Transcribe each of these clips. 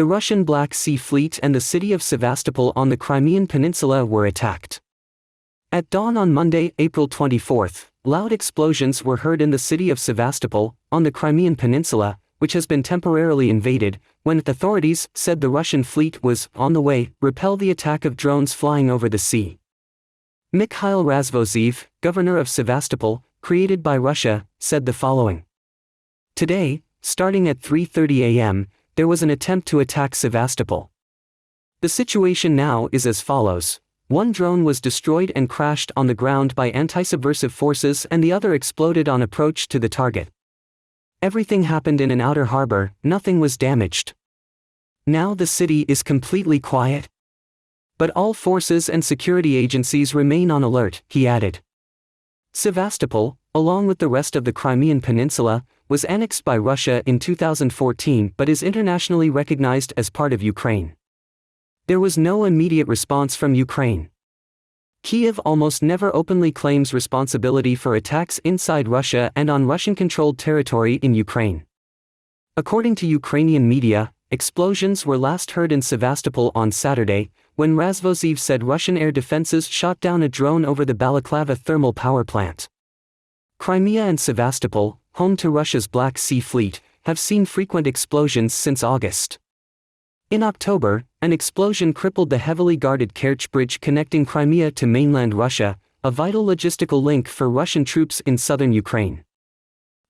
The Russian Black Sea Fleet and the city of Sevastopol on the Crimean Peninsula were attacked. At dawn on Monday, April 24, loud explosions were heard in the city of Sevastopol, on the Crimean Peninsula, which has been temporarily invaded, when authorities said the Russian fleet was on the way to repel the attack of drones flying over the sea. Mikhail Razvozhev, governor of Sevastopol, created by Russia, said the following. Today, starting at 3:30 a.m., there was an attempt to attack Sevastopol. The situation now is as follows. One drone was destroyed and crashed on the ground by anti-subversive forces and the other exploded on approach to the target. Everything happened in an outer harbor, nothing was damaged. Now the city is completely quiet. But all forces and security agencies remain on alert, he added. Sevastopol, along with the rest of the Crimean Peninsula, was annexed by Russia in 2014 but is internationally recognized as part of Ukraine. There was no immediate response from Ukraine. Kiev almost never openly claims responsibility for attacks inside Russia and on Russian-controlled territory in Ukraine. According to Ukrainian media, explosions were last heard in Sevastopol on Saturday, when Razvozhev said Russian air defenses shot down a drone over the Balaklava thermal power plant. Crimea and Sevastopol, home to Russia's Black Sea Fleet, have seen frequent explosions since August. In October, an explosion crippled the heavily guarded Kerch Bridge connecting Crimea to mainland Russia, a vital logistical link for Russian troops in southern Ukraine.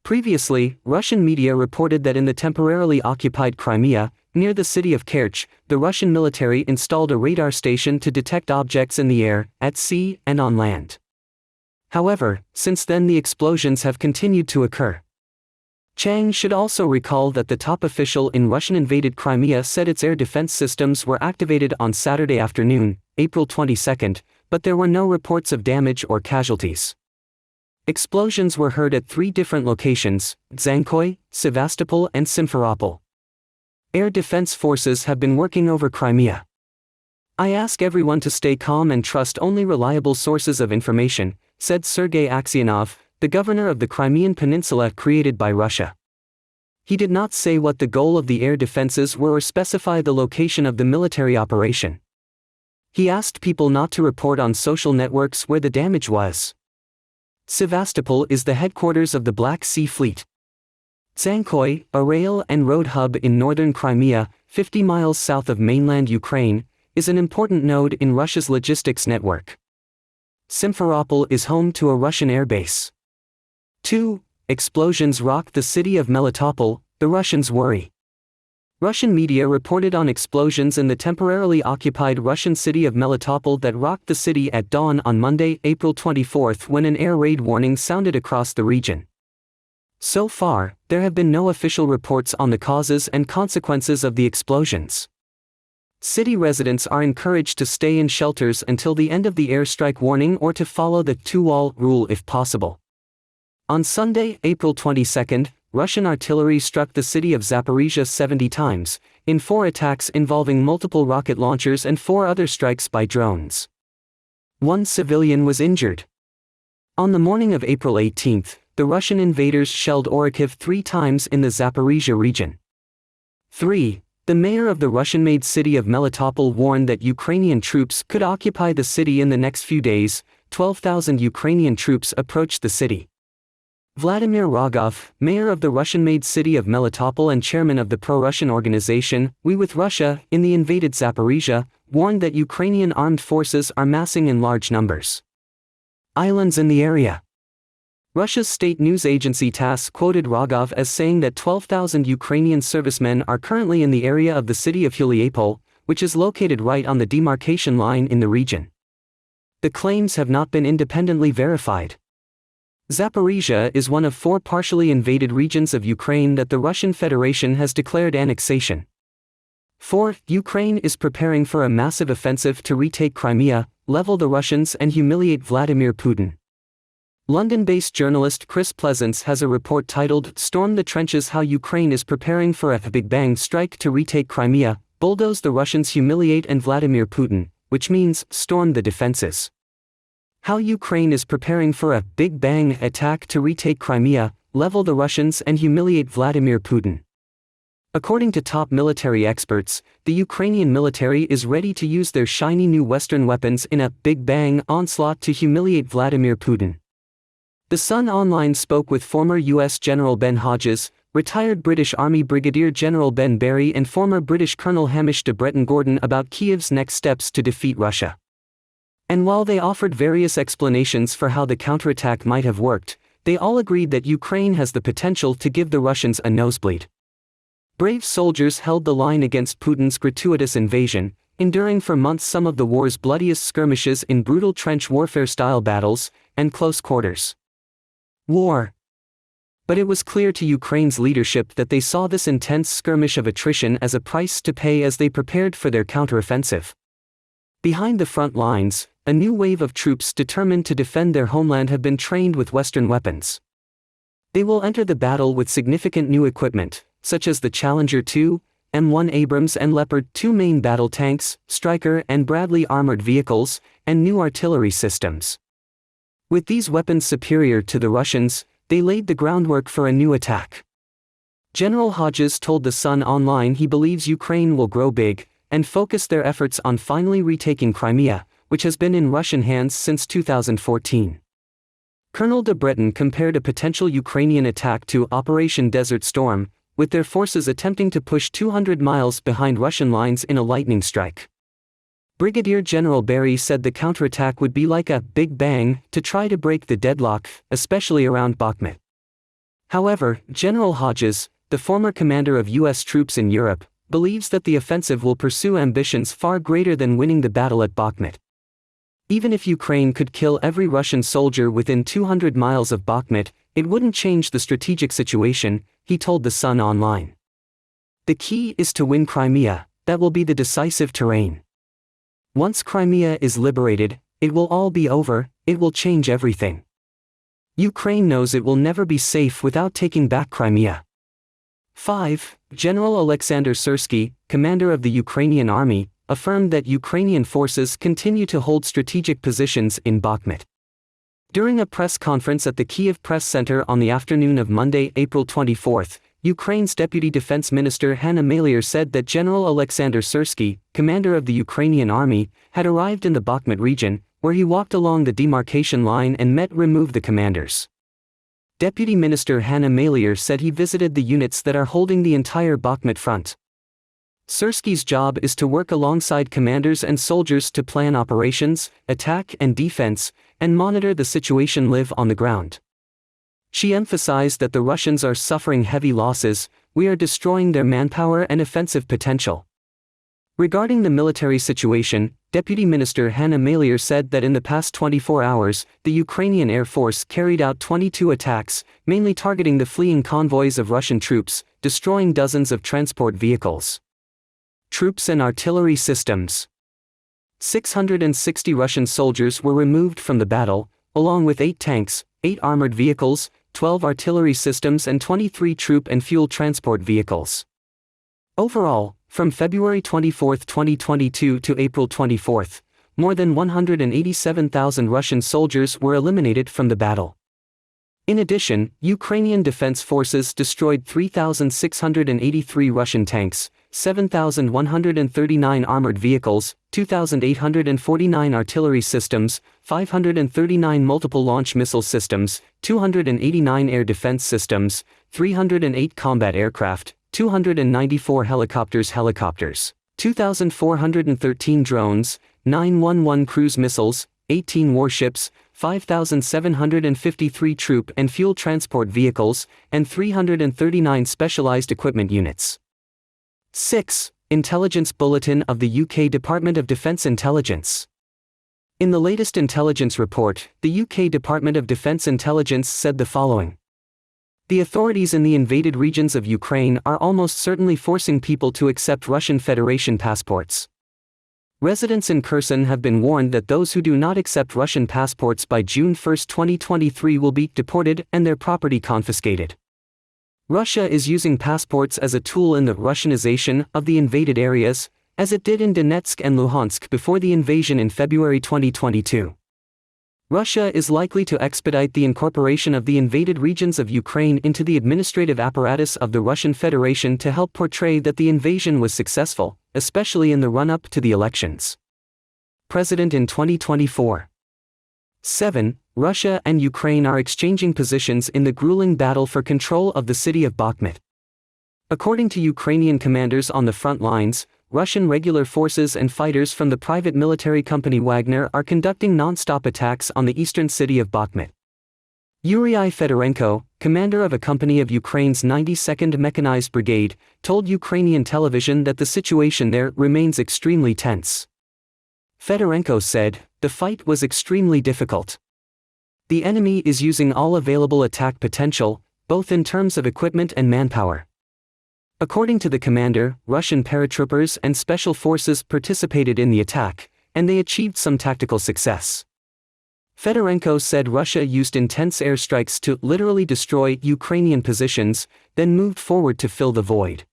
Previously, Russian media reported that in the temporarily occupied Crimea, near the city of Kerch, the Russian military installed a radar station to detect objects in the air, at sea, and on land. However, since then the explosions have continued to occur. Chang should also recall that the top official in Russian-invaded Crimea said its air defense systems were activated on Saturday afternoon, April 22, but there were no reports of damage or casualties. Explosions were heard at 3 different locations, Dzhankoy, Sevastopol and Simferopol. Air defense forces have been working over Crimea. I ask everyone to stay calm and trust only reliable sources of information, said Sergei Aksionov, the governor of the Crimean Peninsula created by Russia. He did not say what the goal of the air defenses were or specify the location of the military operation. He asked people not to report on social networks where the damage was. Sevastopol is the headquarters of the Black Sea Fleet. Dzhankoy, a rail and road hub in northern Crimea, 50 miles south of mainland Ukraine, is an important node in Russia's logistics network. Simferopol is home to a Russian airbase. 2. Explosions rock the city of Melitopol, the Russians worry. Russian media reported on explosions in the temporarily occupied Russian city of Melitopol that rocked the city at dawn on Monday, April 24 when an air raid warning sounded across the region. So far, there have been no official reports on the causes and consequences of the explosions. City residents are encouraged to stay in shelters until the end of the airstrike warning or to follow the two-wall rule if possible. On Sunday, April 22, Russian artillery struck the city of Zaporizhzhia 70 times, in 4 attacks involving multiple rocket launchers and 4 other strikes by drones. 1 civilian was injured. On the morning of April 18, the Russian invaders shelled Orikhiv 3 times in the Zaporizhzhia region. 3. The mayor of the Russian-made city of Melitopol warned that Ukrainian troops could occupy the city in the next few days. 12,000 Ukrainian troops approached the city. Vladimir Rogov, mayor of the Russian-made city of Melitopol and chairman of the pro-Russian organization, We With Russia, in the invaded Zaporizhzhia, warned that Ukrainian armed forces are massing in large numbers. Islands in the area. Russia's state news agency TASS quoted Rogov as saying that 12,000 Ukrainian servicemen are currently in the area of the city of Humiliate, which is located right on the demarcation line in the region. The claims have not been independently verified. Zaporizhzhia is one of 4 partially invaded regions of Ukraine that the Russian Federation has declared annexation. 4. Ukraine is preparing for a massive offensive to retake Crimea, level the Russians and humiliate Vladimir Putin. London-based journalist Chris Pleasance has a report titled "Storm the Trenches: How Ukraine is Preparing for a Big Bang Strike to Retake Crimea, Bulldoze the Russians, Humiliate and Vladimir Putin," which means storm the defenses. How Ukraine is preparing for a Big Bang attack to retake Crimea, level the Russians and humiliate Vladimir Putin. According to top military experts, the Ukrainian military is ready to use their shiny new Western weapons in a Big Bang onslaught to humiliate Vladimir Putin. The Sun Online spoke with former U.S. General Ben Hodges, retired British Army Brigadier General Ben Barry and former British Colonel Hamish de Bretton-Gordon about Kiev's next steps to defeat Russia. And while they offered various explanations for how the counterattack might have worked, they all agreed that Ukraine has the potential to give the Russians a nosebleed. Brave soldiers held the line against Putin's gratuitous invasion, enduring for months some of the war's bloodiest skirmishes in brutal trench warfare-style battles and close quarters war. But it was clear to Ukraine's leadership that they saw this intense skirmish of attrition as a price to pay as they prepared for their counteroffensive. Behind the front lines, a new wave of troops determined to defend their homeland have been trained with Western weapons. They will enter the battle with significant new equipment, such as the Challenger 2, M1 Abrams and Leopard 2 main battle tanks, Stryker and Bradley armored vehicles, and new artillery systems. With these weapons superior to the Russians, they laid the groundwork for a new attack. General Hodges told the Sun Online he believes Ukraine will grow big and focus their efforts on finally retaking Crimea, which has been in Russian hands since 2014. Colonel de Bretton compared a potential Ukrainian attack to Operation Desert Storm, with their forces attempting to push 200 miles behind Russian lines in a lightning strike. Brigadier General Barry said the counterattack would be like a Big Bang to try to break the deadlock, especially around Bakhmut. However, General Hodges, the former commander of U.S. troops in Europe, believes that the offensive will pursue ambitions far greater than winning the battle at Bakhmut. Even if Ukraine could kill every Russian soldier within 200 miles of Bakhmut, it wouldn't change the strategic situation, he told the Sun Online. The key is to win Crimea, that will be the decisive terrain. Once Crimea is liberated, it will all be over, it will change everything. Ukraine knows it will never be safe without taking back Crimea. 5. General Alexander Sursky, commander of the Ukrainian army, affirmed that Ukrainian forces continue to hold strategic positions in Bakhmut. During a press conference at the Kyiv Press Center on the afternoon of Monday, April 24, Ukraine's Deputy Defense Minister Hanna Maliar said that General Alexander Sursky, commander of the Ukrainian army, had arrived in the Bakhmut region, where he walked along the demarcation line and remove the commanders. Deputy Minister Hanna Maliar said he visited the units that are holding the entire Bakhmut front. Sursky's job is to work alongside commanders and soldiers to plan operations, attack and defense, and monitor the situation live on the ground. She emphasized that the Russians are suffering heavy losses, we are destroying their manpower and offensive potential. Regarding the military situation, Deputy Minister Hanna Maliar said that in the past 24 hours, the Ukrainian Air Force carried out 22 attacks, mainly targeting the fleeing convoys of Russian troops, destroying dozens of transport vehicles. Troops and artillery systems. 660 Russian soldiers were removed from the battle, along with 8 tanks, 8 armored vehicles, 12 artillery systems and 23 troop and fuel transport vehicles. Overall, from February 24, 2022 to April 24, more than 187,000 Russian soldiers were eliminated from the battle. In addition, Ukrainian defense forces destroyed 3,683 Russian tanks, 7,139 armored vehicles, 2,849 artillery systems, 539 multiple launch missile systems, 289 air defense systems, 308 combat aircraft, 294 helicopters, 2,413 drones, 911 cruise missiles, 18 warships, 5,753 troop and fuel transport vehicles, and 339 specialized equipment units. 6. Intelligence Bulletin of the UK Department of Defence Intelligence. In the latest intelligence report, the UK Department of Defence Intelligence said the following. The authorities in the invaded regions of Ukraine are almost certainly forcing people to accept Russian Federation passports. Residents in Kherson have been warned that those who do not accept Russian passports by June 1, 2023 will be deported and their property confiscated. Russia is using passports as a tool in the Russianization of the invaded areas, as it did in Donetsk and Luhansk before the invasion in February 2022. Russia is likely to expedite the incorporation of the invaded regions of Ukraine into the administrative apparatus of the Russian Federation to help portray that the invasion was successful, especially in the run-up to the elections. President in 2024. 7. Russia and Ukraine are exchanging positions in the grueling battle for control of the city of Bakhmut. According to Ukrainian commanders on the front lines, Russian regular forces and fighters from the private military company Wagner are conducting non-stop attacks on the eastern city of Bakhmut. Yuri Fedorenko, commander of a company of Ukraine's 92nd Mechanized Brigade, told Ukrainian television that the situation there remains extremely tense. Fedorenko said, "The fight was extremely difficult. The enemy is using all available attack potential, both in terms of equipment and manpower." According to the commander, Russian paratroopers and special forces participated in the attack, and they achieved some tactical success. Fedorenko said Russia used intense airstrikes to literally destroy Ukrainian positions, then moved forward to fill the void.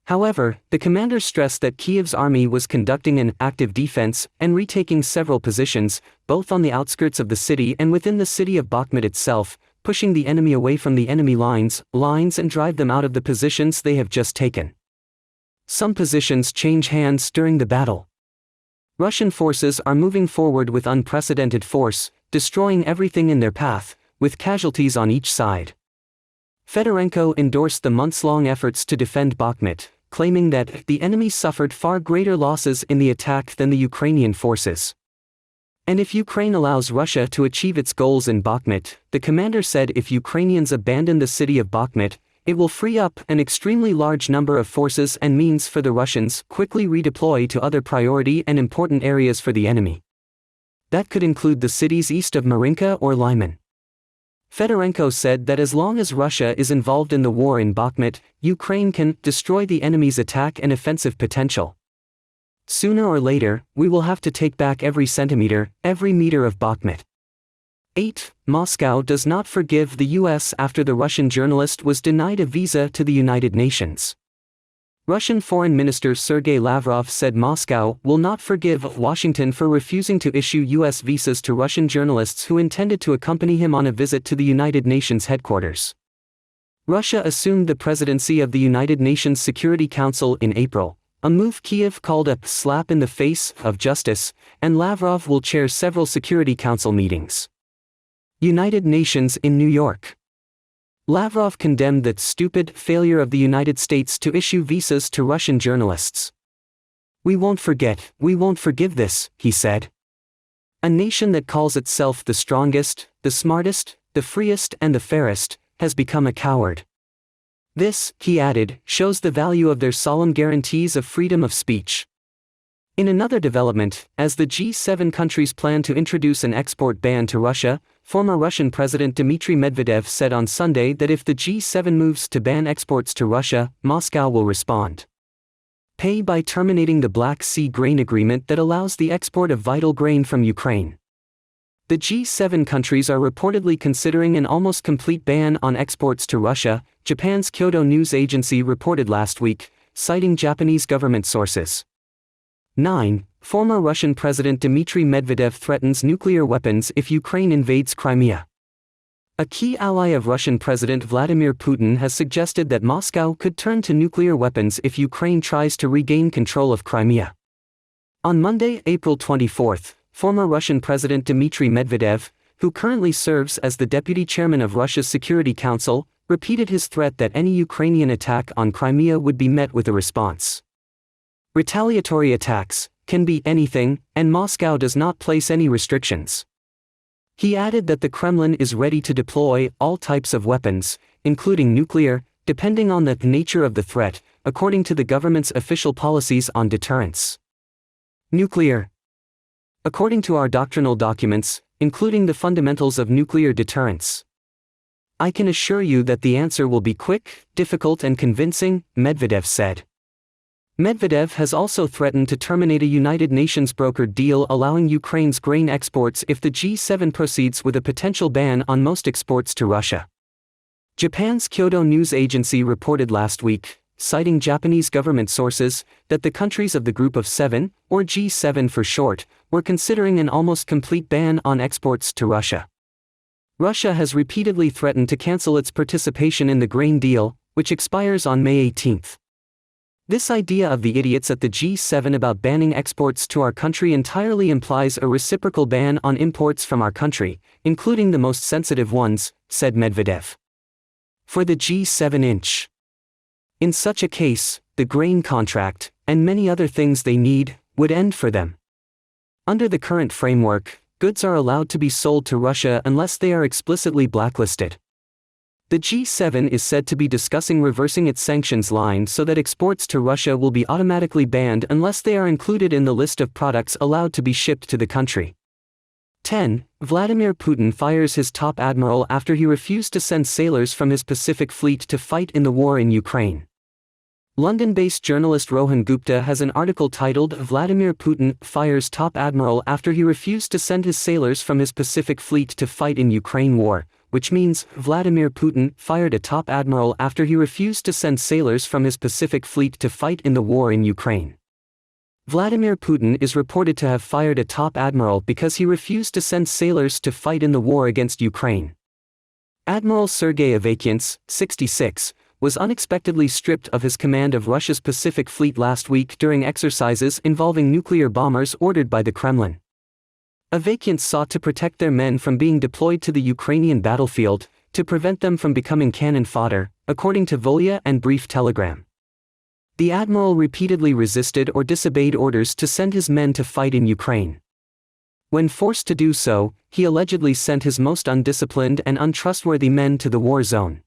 However, the commander stressed that Kyiv's army was conducting an active defense and retaking several positions, both on the outskirts of the city and within the city of Bakhmut itself, pushing the enemy away from the enemy lines and drive them out of the positions they have just taken. Some positions change hands during the battle. Russian forces are moving forward with unprecedented force, destroying everything in their path, with casualties on each side. Fedorenko endorsed the months-long efforts to defend Bakhmut, claiming that the enemy suffered far greater losses in the attack than the Ukrainian forces. And if Ukraine allows Russia to achieve its goals in Bakhmut, the commander said if Ukrainians abandon the city of Bakhmut, it will free up an extremely large number of forces and means for the Russians quickly redeploy to other priority and important areas for the enemy. That could include the cities east of Marinka or Lyman. Fedorenko said that as long as Russia is involved in the war in Bakhmut, Ukraine can destroy the enemy's attack and offensive potential. Sooner or later, we will have to take back every centimeter, every meter of Bakhmut. 8. Moscow does not forgive the US after the Russian journalist was denied a visa to the United Nations. Russian Foreign Minister Sergei Lavrov said Moscow will not forgive Washington for refusing to issue US visas to Russian journalists who intended to accompany him on a visit to the United Nations headquarters. Russia assumed the presidency of the United Nations Security Council in April, a move Kyiv called a slap in the face of justice, and Lavrov will chair several Security Council meetings. United Nations in New York. Lavrov condemned the stupid failure of the United States to issue visas to Russian journalists. "We won't forget, we won't forgive this," he said. A nation that calls itself the strongest, the smartest, the freest and the fairest, has become a coward. This, he added, shows the value of their solemn guarantees of freedom of speech. In another development, as the G7 countries plan to introduce an export ban to Russia, former Russian President Dmitry Medvedev said on Sunday that if the G7 moves to ban exports to Russia, Moscow will respond. Pay by terminating the Black Sea grain agreement that allows the export of vital grain from Ukraine. The G7 countries are reportedly considering an almost complete ban on exports to Russia, Japan's Kyodo News Agency reported last week, citing Japanese government sources. 9. Former Russian President Dmitry Medvedev threatens nuclear weapons if Ukraine invades Crimea. A key ally of Russian President Vladimir Putin has suggested that Moscow could turn to nuclear weapons if Ukraine tries to regain control of Crimea. On Monday, April 24, former Russian President Dmitry Medvedev, who currently serves as the deputy chairman of Russia's Security Council, repeated his threat that any Ukrainian attack on Crimea would be met with a response. Retaliatory attacks can be anything, and Moscow does not place any restrictions. He added that the Kremlin is ready to deploy all types of weapons, including nuclear, depending on the nature of the threat, according to the government's official policies on deterrence. Nuclear. According to our doctrinal documents, including the fundamentals of nuclear deterrence. I can assure you that the answer will be quick, difficult and convincing, Medvedev said. Medvedev has also threatened to terminate a United Nations brokered deal allowing Ukraine's grain exports if the G7 proceeds with a potential ban on most exports to Russia. Japan's Kyodo News Agency reported last week, citing Japanese government sources, that the countries of the Group of Seven, or G7 for short, were considering an almost complete ban on exports to Russia. Russia has repeatedly threatened to cancel its participation in the grain deal, which expires on May 18. This idea of the idiots at the G7 about banning exports to our country entirely implies a reciprocal ban on imports from our country, including the most sensitive ones, said Medvedev. For the G7 in such a case, the grain contract, and many other things they need, would end for them. Under the current framework, goods are allowed to be sold to Russia unless they are explicitly blacklisted. The G7 is said to be discussing reversing its sanctions line so that exports to Russia will be automatically banned unless they are included in the list of products allowed to be shipped to the country. 10. Vladimir Putin fires his top admiral after he refused to send sailors from his Pacific Fleet to fight in the war in Ukraine. London-based journalist Rohan Gupta has an article titled "Vladimir Putin fires top admiral after he refused to send his sailors from his Pacific Fleet to fight in Ukraine war," which means Vladimir Putin fired a top admiral after he refused to send sailors from his Pacific Fleet to fight in the war in Ukraine. Vladimir Putin is reported to have fired a top admiral because he refused to send sailors to fight in the war against Ukraine. Admiral Sergei Avakian's, 66, was unexpectedly stripped of his command of Russia's Pacific Fleet last week during exercises involving nuclear bombers ordered by the Kremlin. Avakians sought to protect their men from being deployed to the Ukrainian battlefield, to prevent them from becoming cannon fodder, according to Volya and Brief Telegram. The admiral repeatedly resisted or disobeyed orders to send his men to fight in Ukraine. When forced to do so, he allegedly sent his most undisciplined and untrustworthy men to the war zone.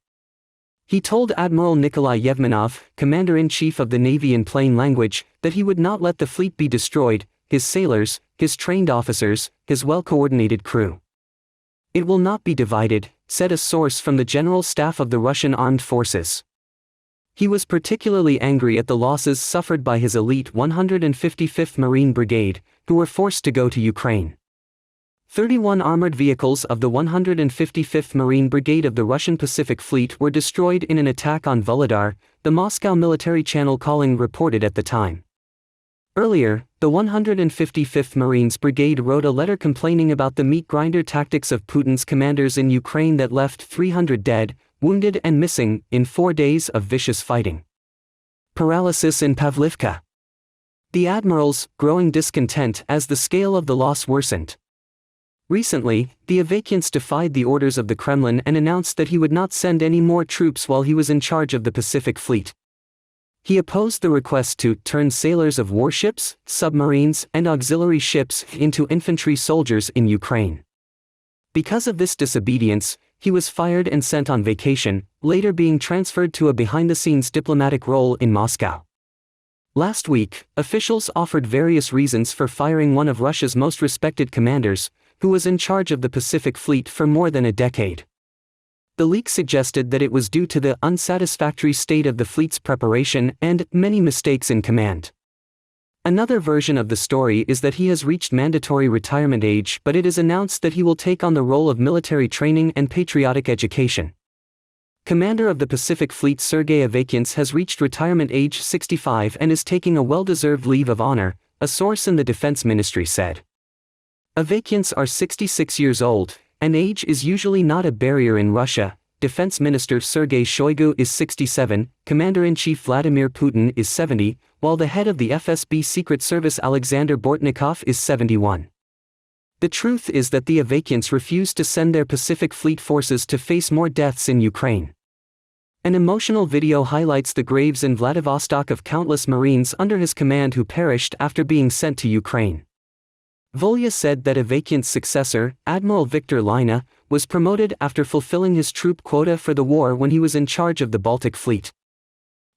He told Admiral Nikolai Yevmenov, Commander-in-Chief of the Navy in plain language, that he would not let the fleet be destroyed, his sailors, his trained officers, his well-coordinated crew. "It will not be divided," said a source from the General Staff of the Russian Armed Forces. He was particularly angry at the losses suffered by his elite 155th Marine Brigade, who were forced to go to Ukraine. 31 armored vehicles of the 155th Marine Brigade of the Russian Pacific Fleet were destroyed in an attack on Vuhledar, the Moscow military channel calling reported at the time. Earlier, the 155th Marines Brigade wrote a letter complaining about the meat grinder tactics of Putin's commanders in Ukraine that left 300 dead, wounded and missing in 4 days of vicious fighting. Paralysis in Pavlivka. The Admirals, growing discontent as the scale of the loss worsened. Recently, the Avakians defied the orders of the Kremlin and announced that he would not send any more troops while he was in charge of the Pacific Fleet. He opposed the request to turn sailors of warships, submarines, and auxiliary ships into infantry soldiers in Ukraine. Because of this disobedience, he was fired and sent on vacation, later being transferred to a behind-the-scenes diplomatic role in Moscow. Last week, officials offered various reasons for firing one of Russia's most respected commanders, who was in charge of the Pacific Fleet for more than a decade. The leak suggested that it was due to the unsatisfactory state of the fleet's preparation and many mistakes in command. Another version of the story is that he has reached mandatory retirement age, but it is announced that he will take on the role of military training and patriotic education. Commander of the Pacific Fleet Sergei Avakian has reached retirement age 65 and is taking a well-deserved leave of honor, a source in the Defense Ministry said. Avakians are 66 years old, and age is usually not a barrier in Russia. Defense Minister Sergei Shoigu is 67, Commander-in-Chief Vladimir Putin is 70, while the head of the FSB Secret Service Alexander Bortnikov is 71. The truth is that the Avakians refused to send their Pacific Fleet forces to face more deaths in Ukraine. An emotional video highlights the graves in Vladivostok of countless Marines under his command who perished after being sent to Ukraine. Volya said that Avakian's successor, Admiral Viktor Lina, was promoted after fulfilling his troop quota for the war when he was in charge of the Baltic Fleet.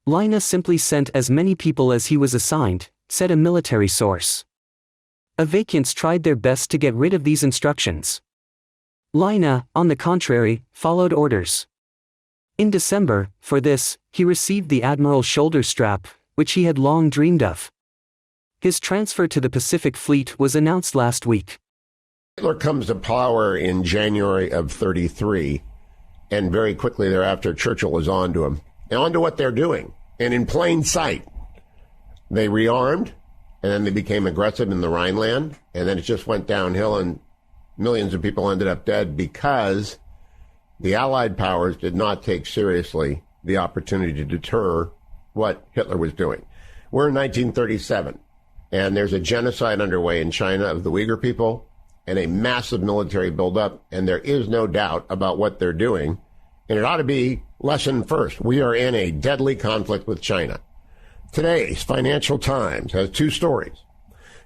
Lina simply sent as many people as he was assigned, said a military source. Avakians tried their best to get rid of these instructions. Lina, on the contrary, followed orders. In December, for this, he received the Admiral shoulder strap, which he had long dreamed of. His transfer to the Pacific Fleet was announced last week. Hitler comes to power in January of 1933, and very quickly thereafter Churchill is on to him, and on to what they're doing. And in plain sight, they rearmed, and then they became aggressive in the Rhineland, and then it just went downhill, and millions of people ended up dead because the Allied powers did not take seriously the opportunity to deter what Hitler was doing. We're in 1937, and there's a genocide underway in China of the Uyghur people and a massive military buildup, and there is no doubt about what they're doing, and it ought to be lesson first. We are in a deadly conflict with China. Today's Financial Times has two stories.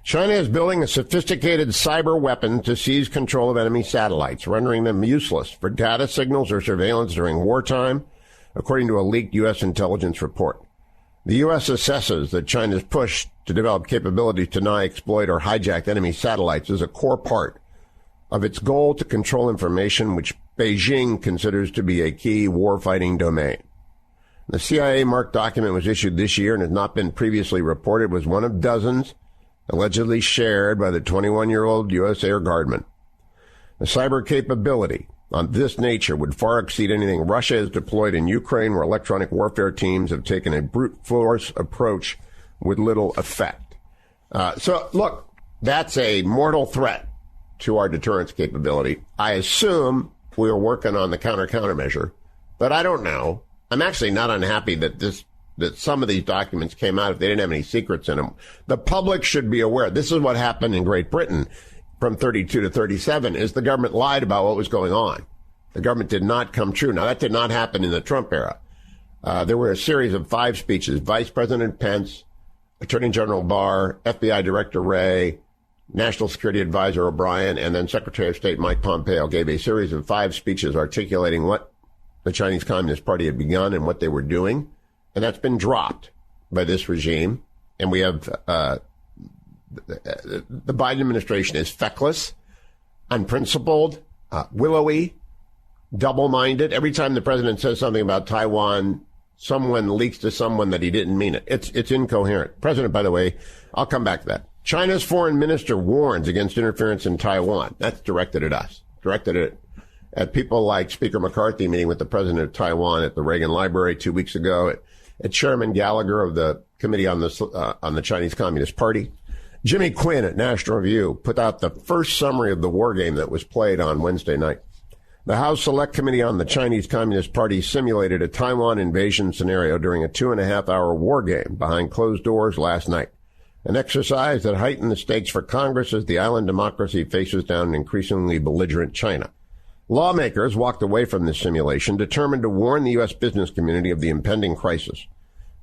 China is building a sophisticated cyber weapon to seize control of enemy satellites, rendering them useless for data signals or surveillance during wartime, according to a leaked U.S. intelligence report. The U.S. assesses that China's push to develop capabilities to deny, exploit, or hijack enemy satellites is a core part of its goal to control information which Beijing considers to be a key warfighting domain. The CIA-marked document was issued this year and has not been previously reported. It was one of dozens allegedly shared by the 21-year-old U.S. Air Guardman. The cyber capability on this nature would far exceed anything Russia has deployed in Ukraine, where electronic warfare teams have taken a brute force approach with little effect. So, look, that's a mortal threat to our deterrence capability. I assume we are working on the countermeasure, but I don't know. I'm actually not unhappy that some of these documents came out if they didn't have any secrets in them. The public should be aware. This is what happened in Great Britain from 32 to 37, is the government lied about what was going on. The government did not come true. Now, that did not happen in the Trump era. There were a series of 5 speeches. Vice President Pence, Attorney General Barr, FBI Director Wray, National Security Advisor O'Brien, and then Secretary of State Mike Pompeo gave a series of 5 speeches articulating what the Chinese Communist Party had begun and what they were doing. And that's been dropped by this regime. And we have the Biden administration is feckless, unprincipled, willowy, double-minded. Every time the president says something about Taiwan, someone leaks to someone that he didn't mean it. It's incoherent. President, by the way, I'll come back to that. China's foreign minister warns against interference in Taiwan. That's directed at us, directed at people like Speaker McCarthy meeting with the president of Taiwan at the Reagan Library 2 weeks ago, at Chairman Gallagher of the Committee on the Chinese Communist Party. Jimmy Quinn at National Review put out the first summary of the war game that was played on Wednesday night. The House Select Committee on the Chinese Communist Party simulated a Taiwan invasion scenario during a 2.5-hour war game behind closed doors last night, an exercise that heightened the stakes for Congress as the island democracy faces down an increasingly belligerent China. Lawmakers walked away from this simulation, determined to warn the U.S. business community of the impending crisis.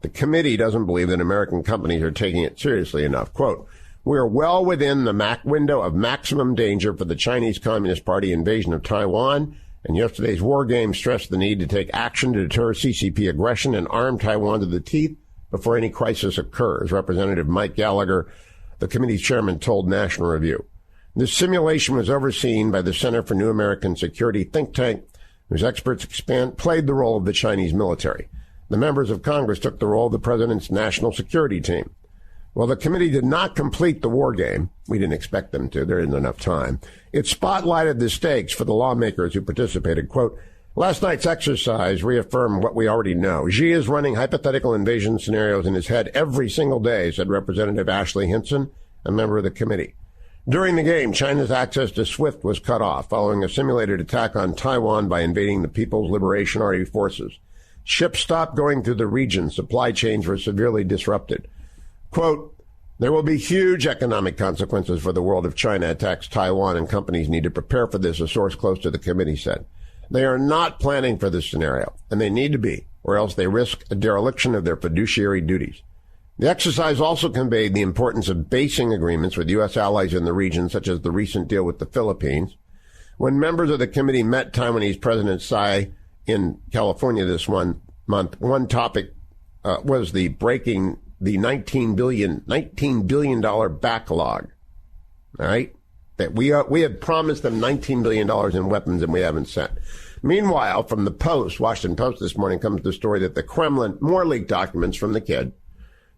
The committee doesn't believe that American companies are taking it seriously enough. Quote, "We are well within the window of maximum danger for the Chinese Communist Party invasion of Taiwan, and yesterday's war game stressed the need to take action to deter CCP aggression and arm Taiwan to the teeth before any crisis occurs," Representative Mike Gallagher, the committee's chairman, told National Review. This simulation was overseen by the Center for New American Security think tank, whose experts played the role of the Chinese military. The members of Congress took the role of the president's national security team. While the committee did not complete the war game, we didn't expect them to, there isn't enough time, it spotlighted the stakes for the lawmakers who participated. Quote, "Last night's exercise reaffirmed what we already know. Xi is running hypothetical invasion scenarios in his head every single day," said Representative Ashley Hinson, a member of the committee. During the game, China's access to SWIFT was cut off following a simulated attack on Taiwan by invading the People's Liberation Army forces. Ships stopped going through the region. Supply chains were severely disrupted. Quote, "There will be huge economic consequences for the world if China attacks Taiwan, and companies need to prepare for this," a source close to the committee said. They are not planning for this scenario, and they need to be, or else they risk a dereliction of their fiduciary duties. The exercise also conveyed the importance of basing agreements with U.S. allies in the region, such as the recent deal with the Philippines. When members of the committee met Taiwanese President Tsai in California this month, one topic was the breaking the $19 billion backlog. All right? That we had promised them $19 billion in weapons and we haven't sent. Meanwhile, from the Post, Washington Post this morning, comes the story that the Kremlin, more leaked documents from the kid,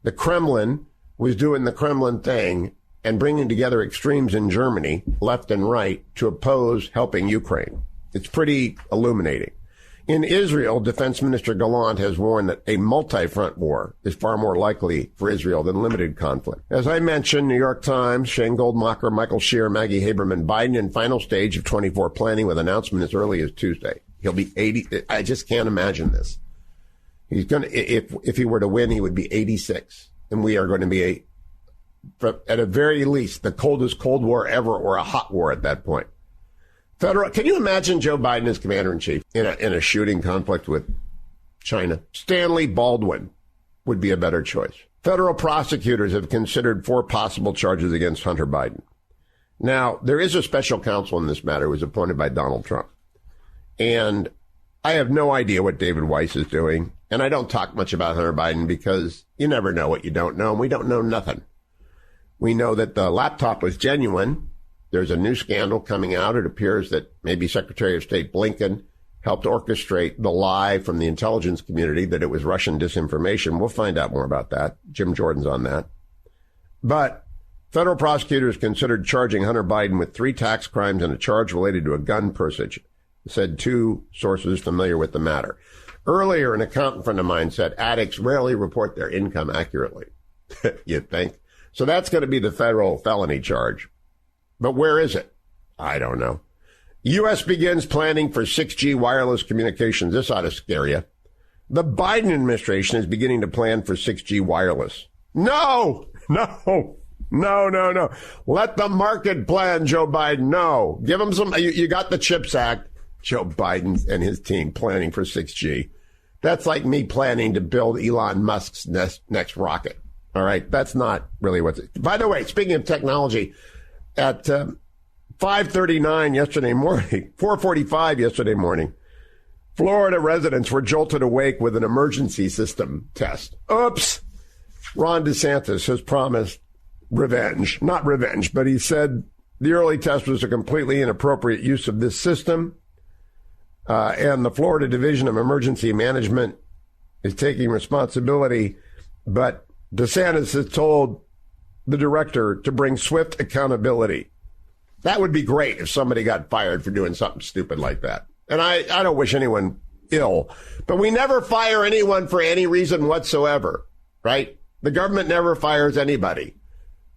the Kremlin was doing the Kremlin thing and bringing together extremes in Germany, left and right, to oppose helping Ukraine. It's pretty illuminating. In Israel, Defense Minister Gallant has warned that a multi-front war is far more likely for Israel than limited conflict. As I mentioned, New York Times, Shane Goldmacher, Michael Shear, Maggie Haberman, Biden in final stage of 24 planning with announcement as early as Tuesday. He'll be 80. I just can't imagine this. He's going to, if he were to win, he would be 86. And we are going to be at a very least, the coldest Cold War ever, or a hot war at that point. Can you imagine Joe Biden as commander-in-chief in a shooting conflict with China? Stanley Baldwin would be a better choice. Federal prosecutors have considered 4 possible charges against Hunter Biden. Now, there is a special counsel in this matter who was appointed by Donald Trump. And I have no idea what David Weiss is doing. And I don't talk much about Hunter Biden because you never know what you don't know. And we don't know nothing. We know that the laptop was genuine. There's a new scandal coming out. It appears that maybe Secretary of State Blinken helped orchestrate the lie from the intelligence community that it was Russian disinformation. We'll find out more about that. Jim Jordan's on that. But federal prosecutors considered charging Hunter Biden with 3 tax crimes and a charge related to a gun purchase, said 2 sources familiar with the matter. Earlier, an accountant friend of mine said addicts rarely report their income accurately. You'd think. So that's going to be the federal felony charge. But where is it? I don't know. U.S. begins planning for 6G wireless communications. This ought to scare you. The Biden administration is beginning to plan for 6G wireless. No. Let the market plan, Joe Biden. No. Give them some. You got the CHIPS Act. Joe Biden and his team planning for 6G. That's like me planning to build Elon Musk's next rocket. All right. That's not really what's. By the way, speaking of technology, at 5:39 yesterday morning, 4:45 yesterday morning, Florida residents were jolted awake with an emergency system test. Oops. Ron DeSantis has promised revenge. Not revenge, but he said the early test was a completely inappropriate use of this system. And the Florida Division of Emergency Management is taking responsibility. But DeSantis has told the director to bring swift accountability. That would be great if somebody got fired for doing something stupid like that. And I don't wish anyone ill, but we never fire anyone for any reason whatsoever, right? The government never fires anybody.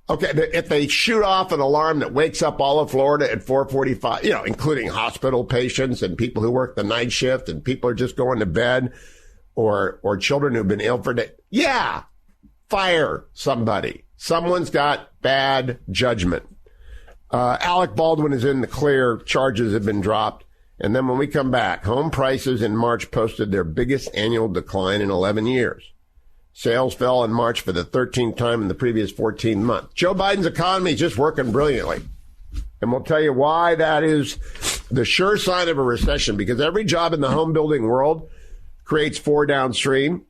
Okay, if they shoot off an alarm that wakes up all of Florida at 4:45, including hospital patients and people who work the night shift and people are just going to bed or children who've been ill for days. Yeah, fire somebody. Someone's got bad judgment. Alec Baldwin is in the clear. Charges have been dropped. And then when we come back, home prices in March posted their biggest annual decline in 11 years. Sales fell in March for the 13th time in the previous 14 months. Joe Biden's economy is just working brilliantly. And we'll tell you why that is the sure sign of a recession, because every job in the home building world creates 4 downstream.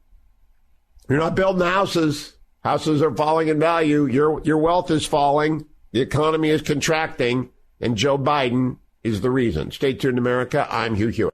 You're not building houses. Houses are falling in value. Your wealth is falling. The economy is contracting. And Joe Biden is the reason. Stay tuned, America. I'm Hugh Hewitt.